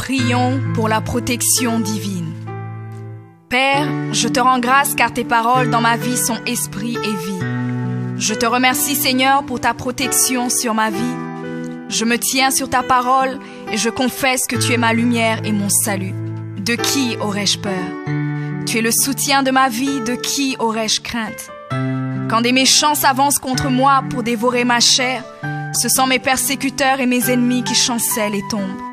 Prions pour la protection divine. Père, je te rends grâce car tes paroles dans ma vie sont esprit et vie. Je te remercie Seigneur pour ta protection sur ma vie. Je me tiens sur ta parole et je confesse que tu es ma lumière et mon salut. De qui aurais-je peur? Tu es le soutien de ma vie, de qui aurais-je crainte? Quand des méchants s'avancent contre moi pour dévorer ma chair, ce sont mes persécuteurs et mes ennemis qui chancellent et tombent.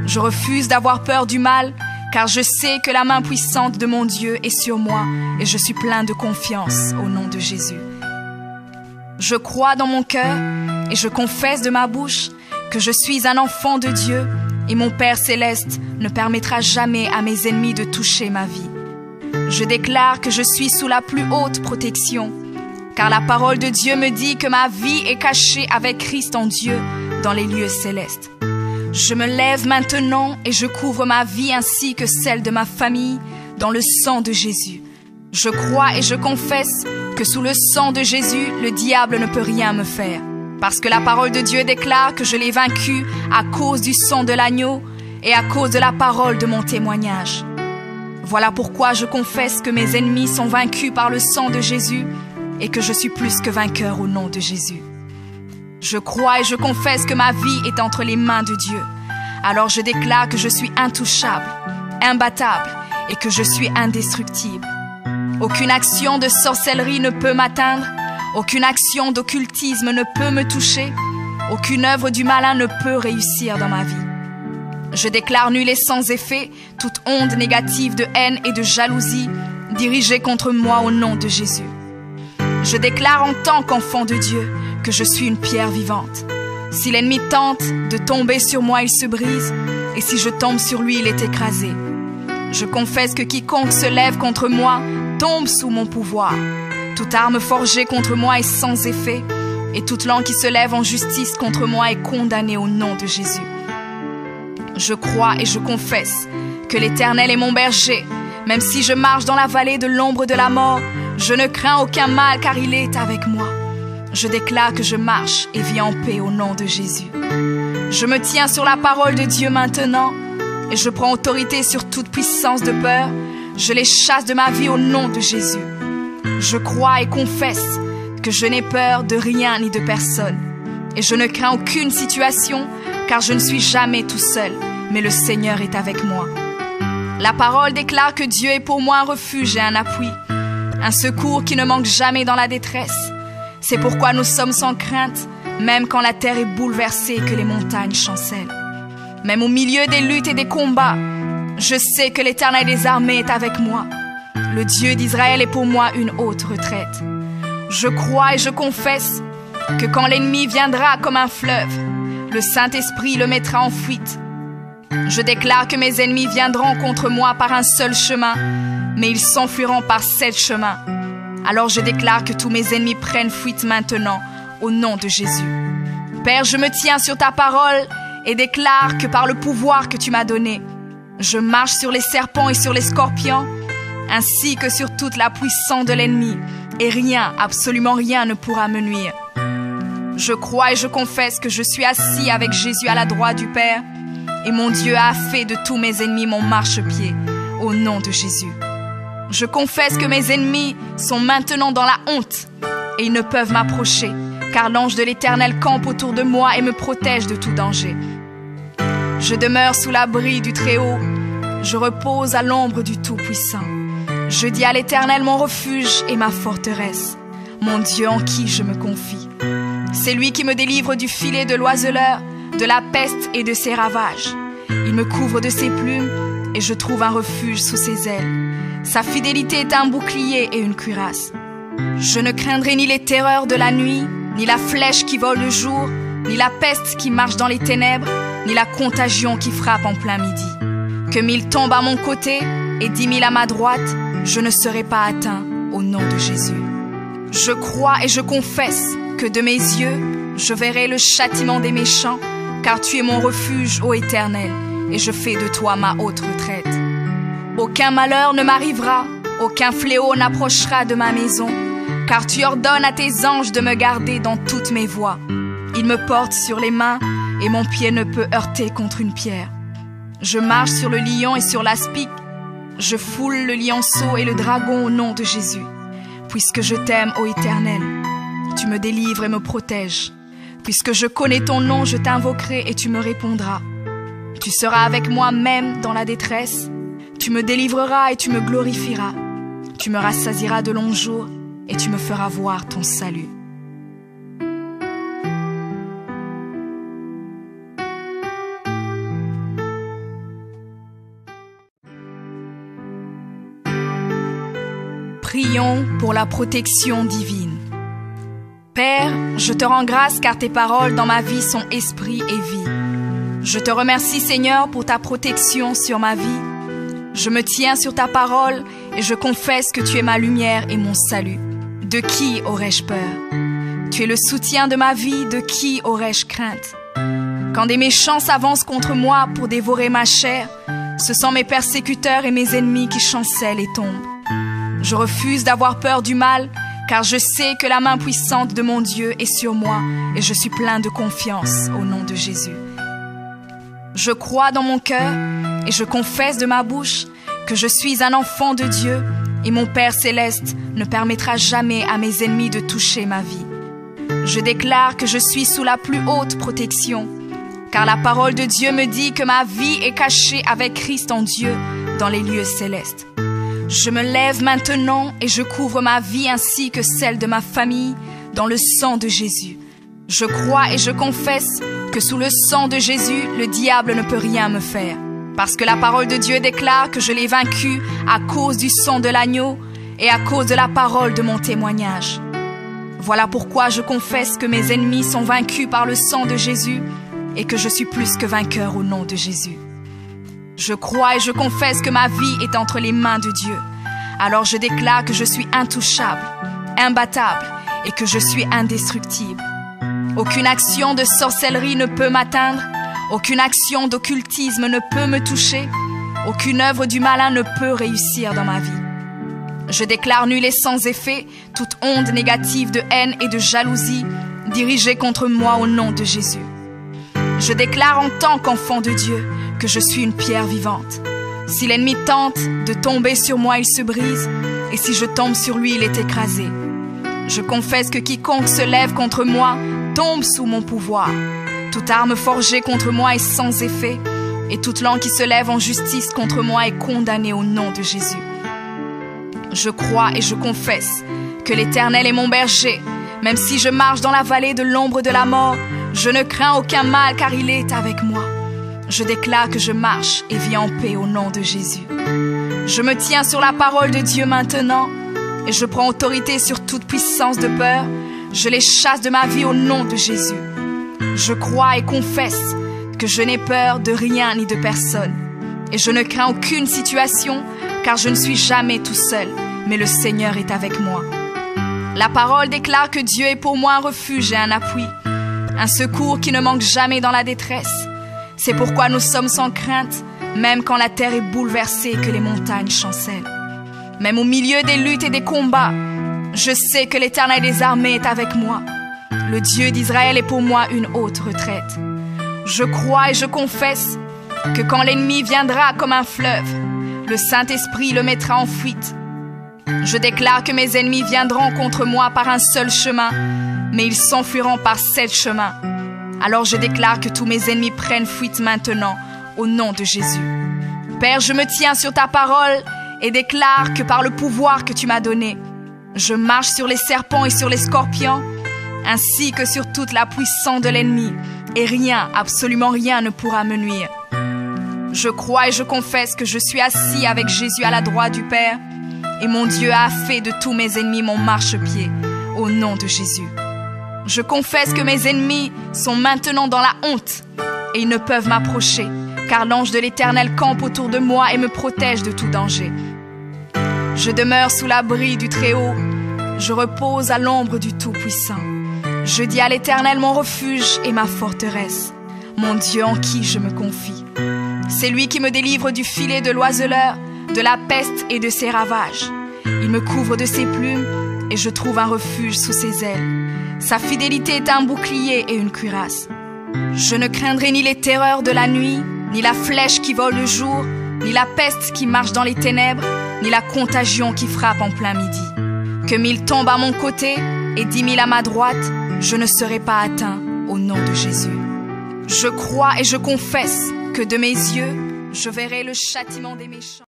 Je refuse d'avoir peur du mal, car je sais que la main puissante de mon Dieu est sur moi et je suis plein de confiance au nom de Jésus. Je crois dans mon cœur et je confesse de ma bouche que je suis un enfant de Dieu et mon Père céleste ne permettra jamais à mes ennemis de toucher ma vie. Je déclare que je suis sous la plus haute protection, car la parole de Dieu me dit que ma vie est cachée avec Christ en Dieu dans les lieux célestes. Je me lève maintenant et je couvre ma vie ainsi que celle de ma famille dans le sang de Jésus. Je crois et je confesse que sous le sang de Jésus, le diable ne peut rien me faire. Parce que la parole de Dieu déclare que je l'ai vaincu à cause du sang de l'agneau et à cause de la parole de mon témoignage. Voilà pourquoi je confesse que mes ennemis sont vaincus par le sang de Jésus et que je suis plus que vainqueur au nom de Jésus. Je crois et je confesse que ma vie est entre les mains de Dieu. Alors je déclare que je suis intouchable, imbattable et que je suis indestructible. Aucune action de sorcellerie ne peut m'atteindre, aucune action d'occultisme ne peut me toucher, aucune œuvre du malin ne peut réussir dans ma vie. Je déclare nul et sans effet toute onde négative de haine et de jalousie dirigée contre moi au nom de Jésus. Je déclare en tant qu'enfant de Dieu que je suis une pierre vivante. Si l'ennemi tente de tomber sur moi, il se brise, et si je tombe sur lui, il est écrasé. Je confesse que quiconque se lève contre moi tombe sous mon pouvoir. Toute arme forgée contre moi est sans effet, et toute langue qui se lève en justice contre moi est condamnée au nom de Jésus. Je crois et je confesse que l'Éternel est mon berger. Même si je marche dans la vallée de l'ombre de la mort, je ne crains aucun mal car il est avec moi. Je déclare que je marche et vis en paix au nom de Jésus. Je me tiens sur la parole de Dieu maintenant et je prends autorité sur toute puissance de peur. Je les chasse de ma vie au nom de Jésus. Je crois et confesse que je n'ai peur de rien ni de personne. Et je ne crains aucune situation car je ne suis jamais tout seul, mais le Seigneur est avec moi. La parole déclare que Dieu est pour moi un refuge et un appui, un secours qui ne manque jamais dans la détresse. C'est pourquoi nous sommes sans crainte, même quand la terre est bouleversée et que les montagnes chancellent. Même au milieu des luttes et des combats, je sais que l'Éternel des armées est avec moi. Le Dieu d'Israël est pour moi une haute retraite. Je crois et je confesse que quand l'ennemi viendra comme un fleuve, le Saint-Esprit le mettra en fuite. Je déclare que mes ennemis viendront contre moi par un seul chemin, mais ils s'enfuiront par 7 chemins. Alors je déclare que tous mes ennemis prennent fuite maintenant, au nom de Jésus. Père, je me tiens sur ta parole et déclare que par le pouvoir que tu m'as donné, je marche sur les serpents et sur les scorpions, ainsi que sur toute la puissance de l'ennemi, et rien, absolument rien ne pourra me nuire. Je crois et je confesse que je suis assis avec Jésus à la droite du Père, et mon Dieu a fait de tous mes ennemis mon marchepied, au nom de Jésus. Je confesse que mes ennemis sont maintenant dans la honte, et ils ne peuvent m'approcher, car l'ange de l'Éternel campe autour de moi et me protège de tout danger. Je demeure sous l'abri du Très-Haut, je repose à l'ombre du Tout-Puissant. Je dis à l'Éternel mon refuge et ma forteresse, mon Dieu en qui je me confie. C'est lui qui me délivre du filet de l'oiseleur, de la peste et de ses ravages. Il me couvre de ses plumes et je trouve un refuge sous ses ailes. Sa fidélité est un bouclier et une cuirasse. Je ne craindrai ni les terreurs de la nuit, ni la flèche qui vole le jour, ni la peste qui marche dans les ténèbres, ni la contagion qui frappe en plein midi. Que 1000 tombent à mon côté et 10 000 à ma droite, je ne serai pas atteint au nom de Jésus. Je crois et je confesse que de mes yeux, je verrai le châtiment des méchants, car tu es mon refuge, ô Éternel, et je fais de toi ma haute retraite. Aucun malheur ne m'arrivera, aucun fléau n'approchera de ma maison, car tu ordonnes à tes anges de me garder dans toutes mes voies. Ils me portent sur les mains, et mon pied ne peut heurter contre une pierre. Je marche sur le lion et sur l'aspic. Je foule le lionceau et le dragon au nom de Jésus. Puisque je t'aime, ô Éternel, tu me délivres et me protèges. Puisque je connais ton nom, je t'invoquerai et tu me répondras. Tu seras avec moi même dans la détresse. Tu me délivreras et tu me glorifieras. Tu me rassasieras de longs jours et tu me feras voir ton salut. Prions pour la protection divine. Père, je te rends grâce car tes paroles dans ma vie sont esprit et vie. Je te remercie Seigneur pour ta protection sur ma vie. Je me tiens sur ta parole et je confesse que tu es ma lumière et mon salut. De qui aurais-je peur? Tu es le soutien de ma vie, de qui aurais-je crainte? Quand des méchants s'avancent contre moi pour dévorer ma chair, ce sont mes persécuteurs et mes ennemis qui chancellent et tombent. Je refuse d'avoir peur du mal, car je sais que la main puissante de mon Dieu est sur moi et je suis plein de confiance au nom de Jésus. Je crois dans mon cœur et je confesse de ma bouche que je suis un enfant de Dieu et mon Père céleste ne permettra jamais à mes ennemis de toucher ma vie. Je déclare que je suis sous la plus haute protection, car la parole de Dieu me dit que ma vie est cachée avec Christ en Dieu dans les lieux célestes. Je me lève maintenant et je couvre ma vie ainsi que celle de ma famille dans le sang de Jésus. Je crois et je confesse que sous le sang de Jésus, le diable ne peut rien me faire. Parce que la parole de Dieu déclare que je l'ai vaincu à cause du sang de l'agneau et à cause de la parole de mon témoignage. Voilà pourquoi je confesse que mes ennemis sont vaincus par le sang de Jésus et que je suis plus que vainqueur au nom de Jésus. Je crois et je confesse que ma vie est entre les mains de Dieu. Alors je déclare que je suis intouchable, imbattable et que je suis indestructible. Aucune action de sorcellerie ne peut m'atteindre, aucune action d'occultisme ne peut me toucher, aucune œuvre du malin ne peut réussir dans ma vie. Je déclare nul et sans effet toute onde négative de haine et de jalousie dirigée contre moi au nom de Jésus. Je déclare en tant qu'enfant de Dieu que je suis une pierre vivante. Si l'ennemi tente de tomber sur moi, il se brise, et si je tombe sur lui, il est écrasé. Je confesse que quiconque se lève contre moi tombe sous mon pouvoir. Toute arme forgée contre moi est sans effet, et toute langue qui se lève en justice contre moi est condamnée au nom de Jésus. Je crois et je confesse que l'Éternel est mon berger. Même si je marche dans la vallée de l'ombre de la mort, je ne crains aucun mal car il est avec moi. Je déclare que je marche et vis en paix au nom de Jésus. Je me tiens sur la parole de Dieu maintenant et je prends autorité sur toute puissance de peur. Je les chasse de ma vie au nom de Jésus. Je crois et confesse que je n'ai peur de rien ni de personne. Et je ne crains aucune situation car je ne suis jamais tout seul, mais le Seigneur est avec moi. La parole déclare que Dieu est pour moi un refuge et un appui, un secours qui ne manque jamais dans la détresse. C'est pourquoi nous sommes sans crainte, même quand la terre est bouleversée et que les montagnes chancellent. Même au milieu des luttes et des combats, je sais que l'Éternel des armées est avec moi. Le Dieu d'Israël est pour moi une haute retraite. Je crois et je confesse que quand l'ennemi viendra comme un fleuve, le Saint-Esprit le mettra en fuite. Je déclare que mes ennemis viendront contre moi par un seul chemin, mais ils s'enfuiront par 7 chemins. Alors je déclare que tous mes ennemis prennent fuite maintenant, au nom de Jésus. Père, je me tiens sur ta parole et déclare que par le pouvoir que tu m'as donné, je marche sur les serpents et sur les scorpions, ainsi que sur toute la puissance de l'ennemi, et rien, absolument rien ne pourra me nuire. Je crois et je confesse que je suis assis avec Jésus à la droite du Père, et mon Dieu a fait de tous mes ennemis mon marchepied, au nom de Jésus. Je confesse que mes ennemis sont maintenant dans la honte, et ils ne peuvent m'approcher, car l'ange de l'Éternel campe autour de moi et me protège de tout danger. Je demeure sous l'abri du Très-Haut, je repose à l'ombre du Tout-Puissant. Je dis à l'Éternel mon refuge et ma forteresse, mon Dieu en qui je me confie. C'est lui qui me délivre du filet de l'oiseleur, de la peste et de ses ravages. Il me couvre de ses plumes et je trouve un refuge sous ses ailes. Sa fidélité est un bouclier et une cuirasse. Je ne craindrai ni les terreurs de la nuit, ni la flèche qui vole le jour, ni la peste qui marche dans les ténèbres, ni la contagion qui frappe en plein midi. Que 1000 tombent à mon côté et 10 000 à ma droite, je ne serai pas atteint au nom de Jésus. Je crois et je confesse que de mes yeux, je verrai le châtiment des méchants.